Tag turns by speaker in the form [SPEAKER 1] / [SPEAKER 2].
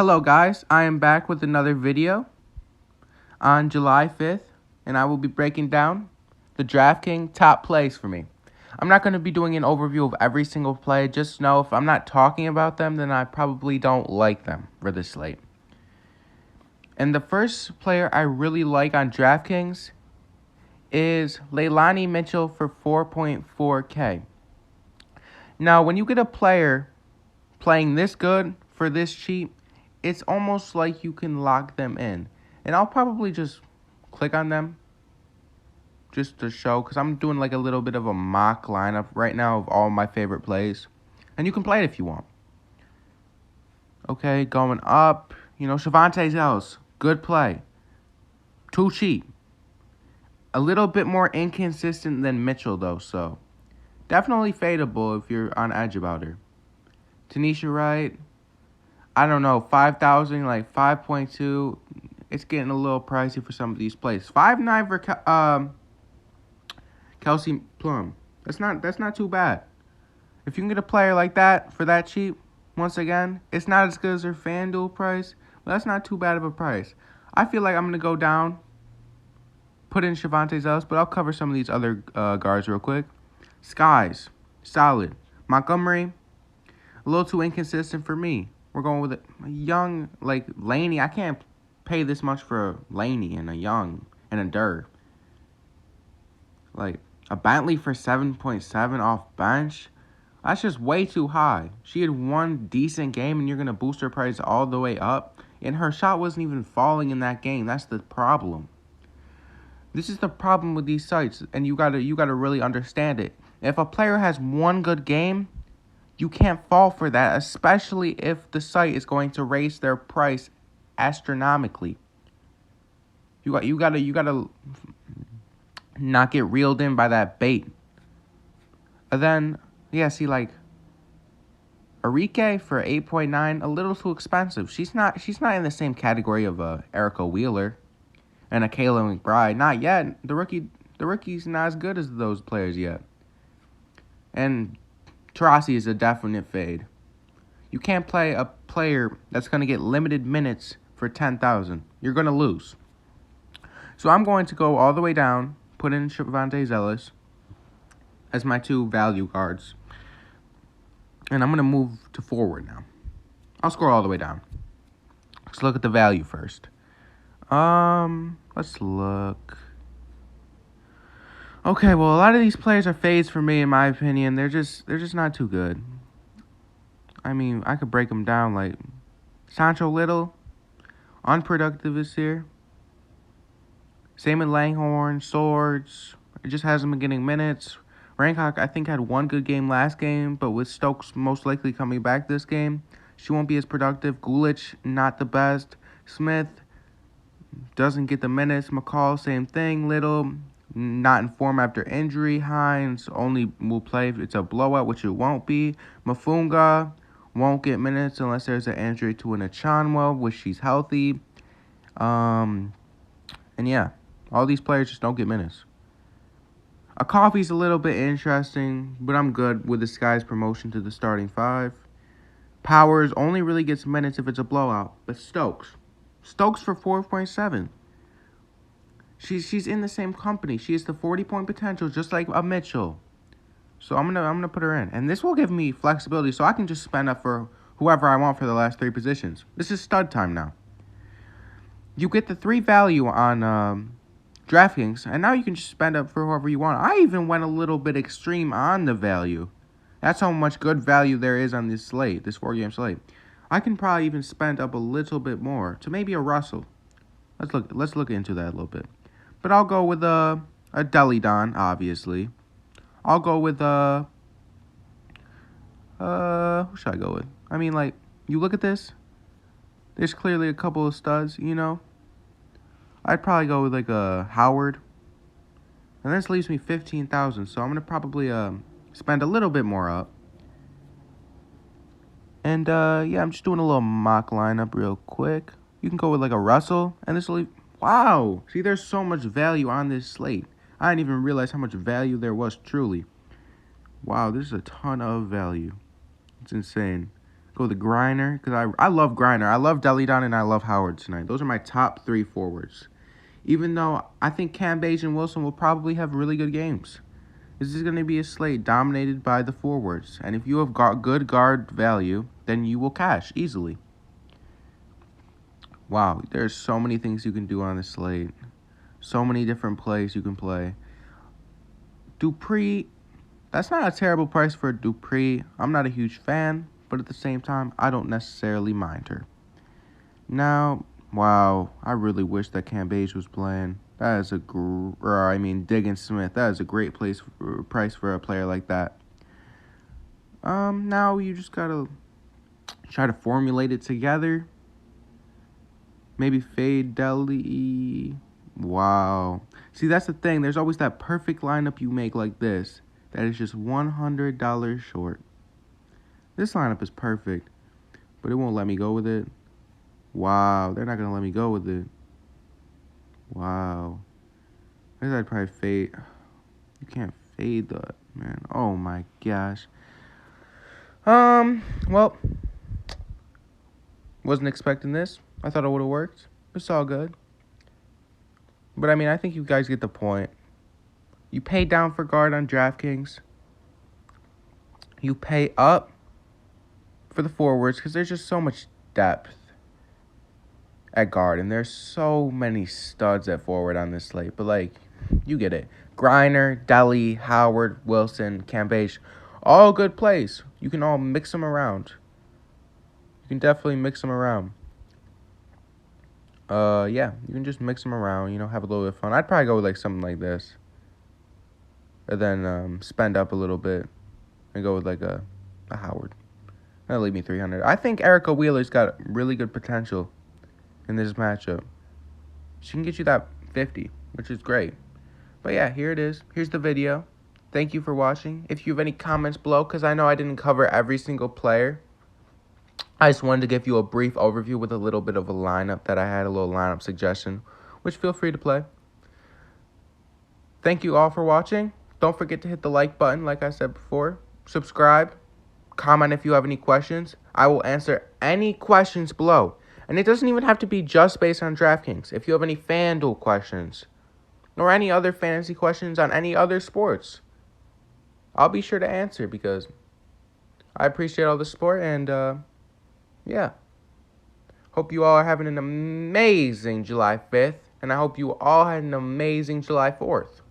[SPEAKER 1] Hello guys, I am back with another video on July 5th, and I will be breaking down the Draftkings top plays for me. I'm not going to be doing an overview of every single play. Just know if I'm not talking about them, then I probably don't like them for this slate. And the first player I really like on Draftkings is Leilani Mitchell for 4.4K. Now, when you get a player playing this good for this cheap, it's almost like you can lock them in. And I'll probably just click on them just to show, because I'm doing like a little bit of a mock lineup right now of all my favorite plays. And you can play it if you want. Okay, going up, Shavonte Zells, good play. Too cheap. A little bit more inconsistent than Mitchell, though, so definitely fadeable if you're on edge about her. Tanisha Wright, I don't know, 5,000, like 5.2. It's getting a little pricey for some of these plays. 5.9 for Kelsey Plum. That's not too bad. If you can get a player like that for that cheap, once again, it's not as good as their FanDuel price, but that's not too bad of a price. I feel like I'm going to go down, put in Shavonte Zells, but I'll cover some of these other guards real quick. Skies, solid. Montgomery, a little too inconsistent for me. We're going with a young, like, Laney. I can't pay this much for a Laney and a Young and a Durr. Like, a Bentley for 7.7 off bench, that's just way too high. She had one decent game, and you're going to boost her price all the way up. And her shot wasn't even falling in that game. That's the problem. This is the problem with these sites, and you gotta really understand it. If a player has one good game, you can't fall for that, especially if the site is going to raise their price astronomically. You gotta not get reeled in by that bait. And then, see, like, Arike for 8.9, a little too expensive. She's not in the same category of Erica Wheeler and a Kayla McBride. Not yet. The rookie's not as good as those players yet. And Taurasi is a definite fade. You can't play a player that's going to get limited minutes for 10,000. You're going to lose. So I'm going to go all the way down, put in Shavonte Zells as my two value guards. And I'm going to move to forward now. I'll scroll all the way down. Let's look at the value first. Let's look. Okay, well, a lot of these players are fades for me, in my opinion. They're just not too good. I mean, I could break them down like Sancho Little, unproductive this year. Same with Langhorne, Swords. It just hasn't been getting minutes. Rancock, I think, had one good game last game, but with Stokes most likely coming back this game, she won't be as productive. Gulich, not the best. Smith doesn't get the minutes. McCall, same thing. Little, not in form after injury. Hines only will play if it's a blowout, which it won't be. Mafunga won't get minutes unless there's an injury to an Achanwa, which she's healthy. And yeah, all these players just don't get minutes. A Coffee's a little bit interesting, but I'm good with this guy's promotion to the starting five. Powers only really gets minutes if it's a blowout. But Stokes for 4.7. She's in the same company. She has the 40-point potential, just like a Mitchell. So I'm gonna put her in, and this will give me flexibility, so I can just spend up for whoever I want for the last three positions. This is stud time now. You get the 3 value on DraftKings, and now you can just spend up for whoever you want. I even went a little bit extreme on the value. That's how much good value there is on this slate, this 4-game slate. I can probably even spend up a little bit more to maybe a Russell. Let's look into that a little bit. But I'll go with a Deli Don, obviously. I'll go with who should I go with? I mean, like, you look at this. There's clearly a couple of studs, I'd probably go with like a Howard. And this leaves me 15,000, so I'm gonna probably spend a little bit more up. And yeah, I'm just doing a little mock lineup real quick. You can go with like a Russell, and this will leave. Wow, see, there's so much value on this slate. I didn't even realize how much value there was truly. Wow, this is a ton of value. It's insane. go with the Griner, because I love Griner. I love Deli Don, and I love Howard tonight. Those are my top 3 forwards. Even though I think Cambage and Wilson will probably have really good games. This is going to be a slate dominated by the forwards. And if you have got good guard value, then you will cash easily. Wow, there's so many things you can do on this slate. So many different plays you can play. Dupree, that's not a terrible price for Dupree. I'm not a huge fan, but at the same time, I don't necessarily mind her. Now, wow, I really wish that Cambage was playing. That is Diggins Smith. That is a great price for a player like that. Now you just gotta try to formulate it together. Maybe fade Deli. Wow. See, that's the thing. There's always that perfect lineup you make like this that is just $100 short. This lineup is perfect, but it won't let me go with it. Wow, they're not going to let me go with it. Wow. I guess I'd probably fade. You can't fade that, man. Oh, my gosh. Well, wasn't expecting this. I thought it would have worked. It's all good. But, I mean, I think you guys get the point. You pay down for guard on Draftkings. You pay up for the forwards because there's just so much depth at guard. And there's so many studs at forward on this slate. But, like, you get it. Griner, Deli, Howard, Wilson, Cambage. All good plays. You can all mix them around. You can definitely mix them around. Yeah, you can just mix them around, have a little bit of fun. I'd probably go with, like, something like this. And then spend up a little bit and go with, like, a Howard. That'll leave me 300. I think Erica Wheeler's got really good potential in this matchup. She can get you that 50, which is great. But, yeah, here it is. Here's the video. Thank you for watching. If you have any comments below, because I know I didn't cover every single player, I just wanted to give you a brief overview with a little bit of a lineup that I had, a little lineup suggestion, which feel free to play. Thank you all for watching. Don't forget to hit the like button, like I said before. Subscribe. Comment if you have any questions. I will answer any questions below. And it doesn't even have to be just based on DraftKings. If you have any FanDuel questions or any other fantasy questions on any other sports, I'll be sure to answer because I appreciate all the support and, yeah. Hope you all are having an amazing July 5th, and I hope you all had an amazing July 4th.